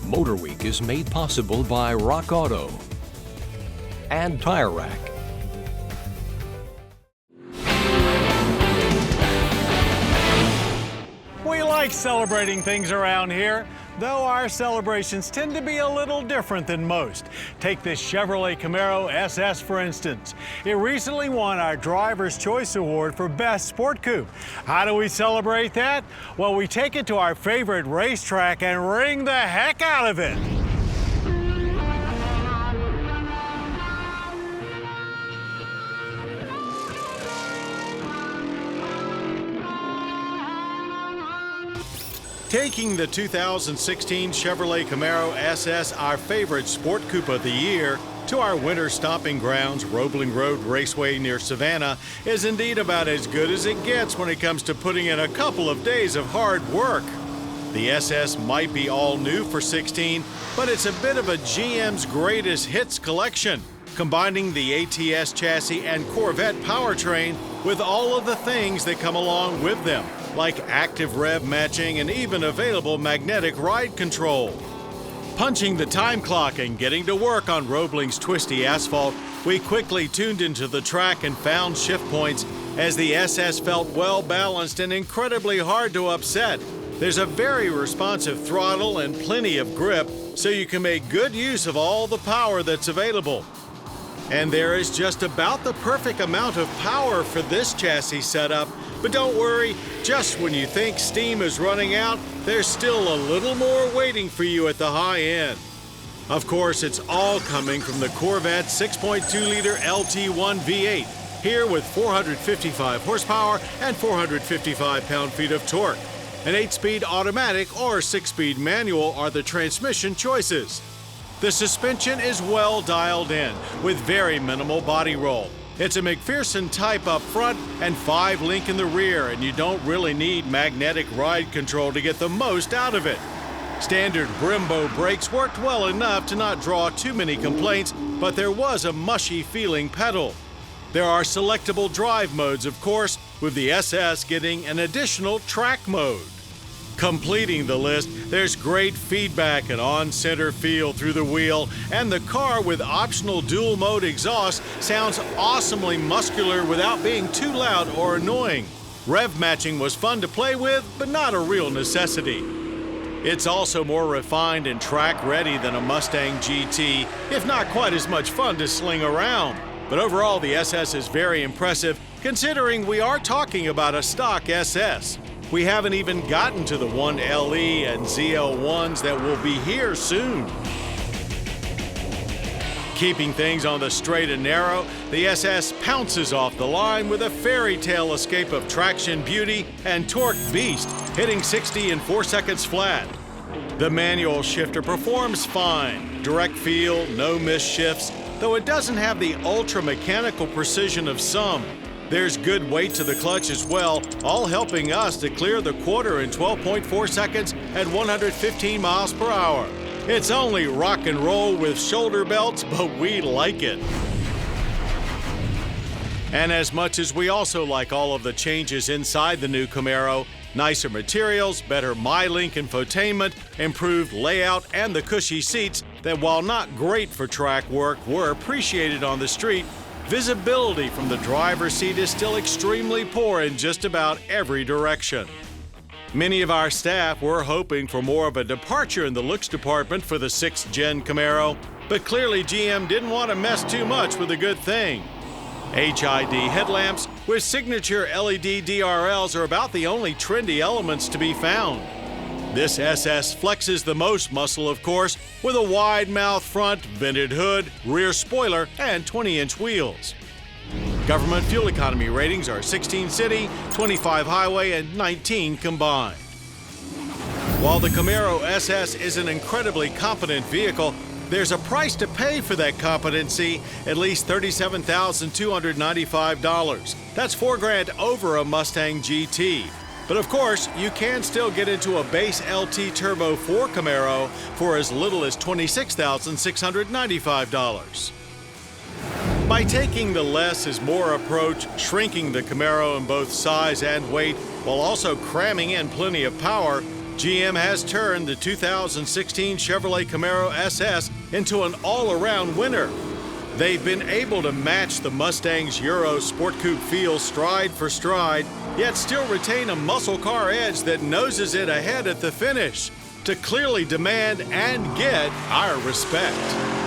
MotorWeek is made possible by Rock Auto and Tire Rack. We like celebrating things around here, though our celebrations tend to be a little different than most. Take this Chevrolet Camaro SS, for instance. It recently won our Driver's Choice Award for Best Sport Coupe. How do we celebrate that? Well, we take it to our favorite racetrack and ring the heck out of it. Taking the 2016 Chevrolet Camaro SS, our favorite sport coupe of the year, to our winter stomping grounds, Roebling Road Raceway near Savannah, is indeed about as good as it gets when it comes to putting in a couple of days of hard work. The SS might be all new for 16, but it's a bit of a GM's greatest hits collection, combining the ATS chassis and Corvette powertrain with all of the things that come along with them, like active rev matching and even available magnetic ride control. Punching the time clock and getting to work on Roebling's twisty asphalt, we quickly tuned into the track and found shift points as the SS felt well balanced and incredibly hard to upset. There's a very responsive throttle and plenty of grip, so you can make good use of all the power that's available. And there is just about the perfect amount of power for this chassis setup. But don't worry, just when you think steam is running out, there's still a little more waiting for you at the high end. Of course, it's all coming from the Corvette 6.2-liter LT1 V8, here with 455 horsepower and 455 pound-feet of torque. An 8-speed automatic or 6-speed manual are the transmission choices. The suspension is well dialed in, with very minimal body roll. It's a McPherson type up front and 5-link in the rear, and you don't really need magnetic ride control to get the most out of it. Standard Brembo brakes worked well enough to not draw too many complaints, but there was a mushy-feeling pedal. There are selectable drive modes, of course, with the SS getting an additional track mode. Completing the list, there's great feedback and on-center feel through the wheel, and the car with optional dual-mode exhaust sounds awesomely muscular without being too loud or annoying. Rev matching was fun to play with, but not a real necessity. It's also more refined and track-ready than a Mustang GT, if not quite as much fun to sling around. But overall, the SS is very impressive, considering we are talking about a stock SS. We haven't even gotten to the 1LE and ZL1s that will be here soon. Keeping things on the straight and narrow, the SS pounces off the line with a fairy tale escape of traction beauty and torque beast, hitting 60 in 4 seconds flat. The manual shifter performs fine, direct feel, no missed shifts, though it doesn't have the ultra-mechanical precision of some. There's good weight to the clutch as well, all helping us to clear the quarter in 12.4 seconds at 115 miles per hour. It's only rock and roll with shoulder belts, but we like it. And as much as we also like all of the changes inside the new Camaro, nicer materials, better MyLink infotainment, improved layout, and the cushy seats that, while not great for track work, were appreciated on the street, visibility from the driver's seat is still extremely poor in just about every direction. Many of our staff were hoping for more of a departure in the looks department for the 6th Gen Camaro, but clearly GM didn't want to mess too much with a good thing. HID headlamps with signature LED DRLs are about the only trendy elements to be found. This SS flexes the most muscle, of course, with a wide mouth front, vented hood, rear spoiler, and 20-inch wheels. Government fuel economy ratings are 16 city, 25 highway, and 19 combined. While the Camaro SS is an incredibly competent vehicle, there's a price to pay for that competency, at least $37,295. That's $4,000 over a Mustang GT. But of course, you can still get into a base LT Turbo 4 Camaro for as little as $26,695. By taking the less is more approach, shrinking the Camaro in both size and weight, while also cramming in plenty of power, GM has turned the 2016 Chevrolet Camaro SS into an all-around winner. They've been able to match the Mustang's Euro Sport Coupe feel stride for stride, yet still retain a muscle car edge that noses it ahead at the finish to clearly demand and get our respect.